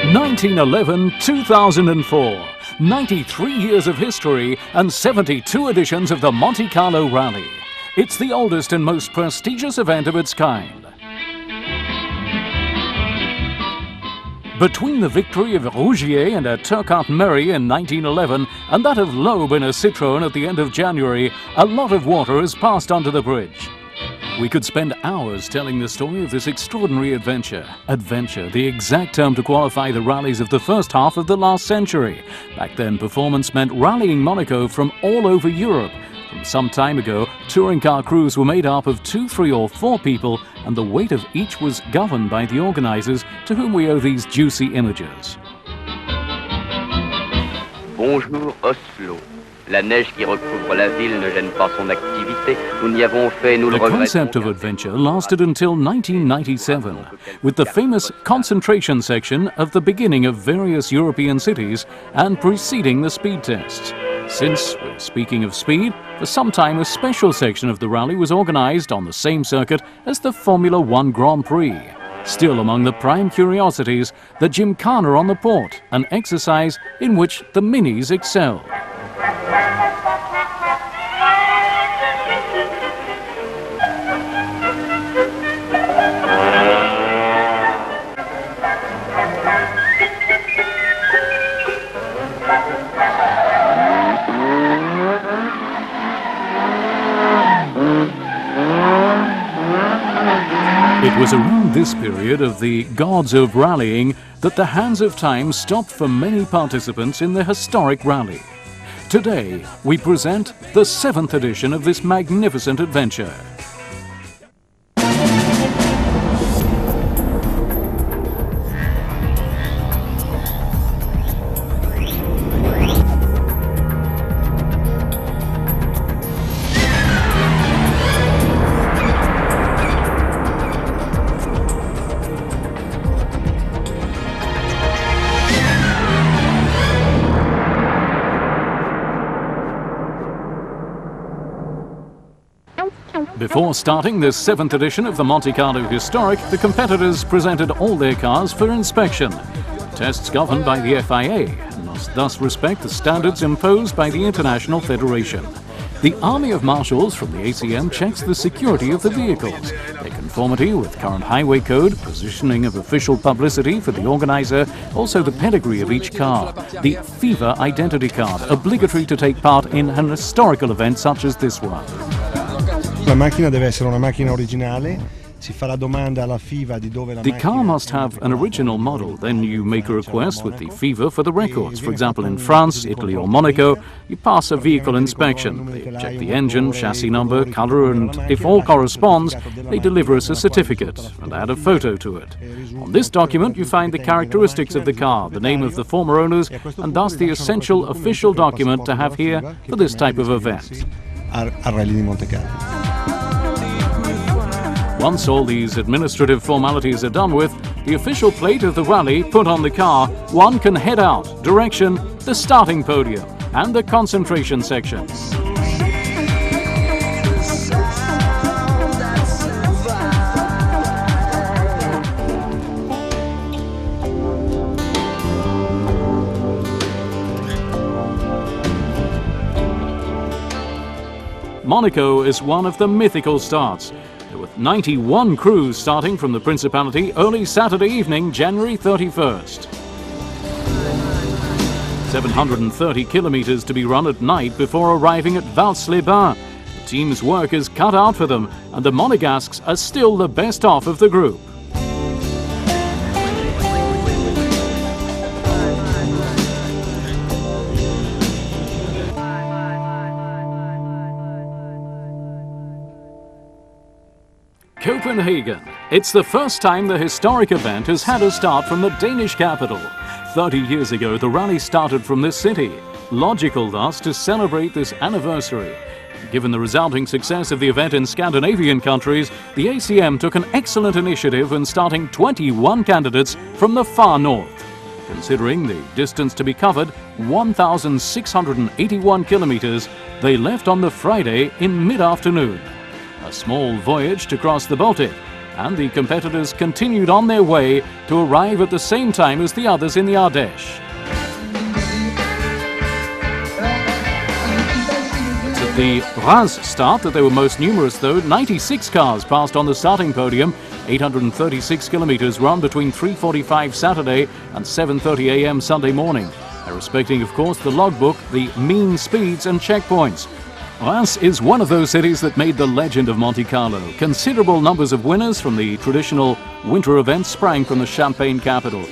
1911-2004, 93 years of history and 72 editions of the Monte-Carlo Rally. It's the oldest and most prestigious event of its kind. Between the victory of Rougier and a Turcotte-Merry in 1911 and that of Loeb in a Citroën at the end of January, a lot of water has passed under the bridge. We could spend hours telling the story of this extraordinary adventure. Adventure, the exact term to qualify the rallies of the first half of the last century. Back then, performance meant rallying Monaco from all over Europe. From some time ago, touring car crews were made up of 2, 3 or 4 people, and the weight of each was governed by the organizers, to whom we owe these juicy images. Bonjour Oslo. La neige qui recouvre la ville ne gêne pas son activité. Nous n'y avons fait, nous le regrettons. The concept of adventure lasted until 1997, with the famous concentration section of the beginning of various European cities and preceding the speed tests. Since we're speaking of speed, for some time a special section of the rally was organized on the same circuit as the Formula One Grand Prix. Still among the prime curiosities, the Gymkhana on the port, an exercise in which the minis excel. It was around this period of the gods of rallying that the hands of time stopped for many participants in the historic rally. Today, we present the 7th edition of this magnificent adventure. Before starting this 7th edition of the Monte-Carlo Historic, the competitors presented all their cars for inspection. Tests governed by the FIA and must thus respect the standards imposed by the International Federation. The Army of Marshals from the ACM checks the security of the vehicles, their conformity with current highway code, positioning of official publicity for the organizer, also the pedigree of each car, the FIFA identity card, obligatory to take part in an historical event such as this one. La macchina deve essere una macchina originale. Si fa la domanda alla FIVA di dove la The car must have an original model. Then you make a request with the FIFA for the records. For example, in France, Italy or Monaco, you pass a vehicle inspection. They check the engine, chassis number, color, and if all corresponds, they deliver us a certificate and add a photo to it. On this document, you find the characteristics of the car, the name of the former owners, and thus the essential official document to have here for this type of event. al Rally di Monte-Carlo. Once all these administrative formalities are done with, the official plate of the rally put on the car, one can head out, direction, the starting podium and the concentration sections. Monaco is one of the mythical starts, with 91 crews starting from the Principality early Saturday evening, January 31st. 730 kilometers to be run at night before arriving at Vals-les-Bains. The team's work is cut out for them, and the Monegasques are still the best off of the group. Copenhagen. It's the first time the historic event has had a start from the Danish capital. 30 years ago, the rally started from this city. Logical, thus, to celebrate this anniversary. Given the resulting success of the event in Scandinavian countries, the ACM took an excellent initiative in starting 21 candidates from the far north. Considering the distance to be covered, 1,681 kilometers, they left on the Friday in mid-afternoon. A small voyage to cross the Baltic, and the competitors continued on their way to arrive at the same time as the others in the Ardèche. It's at the Reims start that they were most numerous, though. 96 cars passed on the starting podium. 836 kilometres run between 3:45 Saturday and 7:30 a.m. Sunday morning. They're respecting, of course, the logbook, the mean speeds and checkpoints. Reims is one of those cities that made the legend of Monte-Carlo. Considerable numbers of winners from the traditional winter events sprang from the Champagne capital.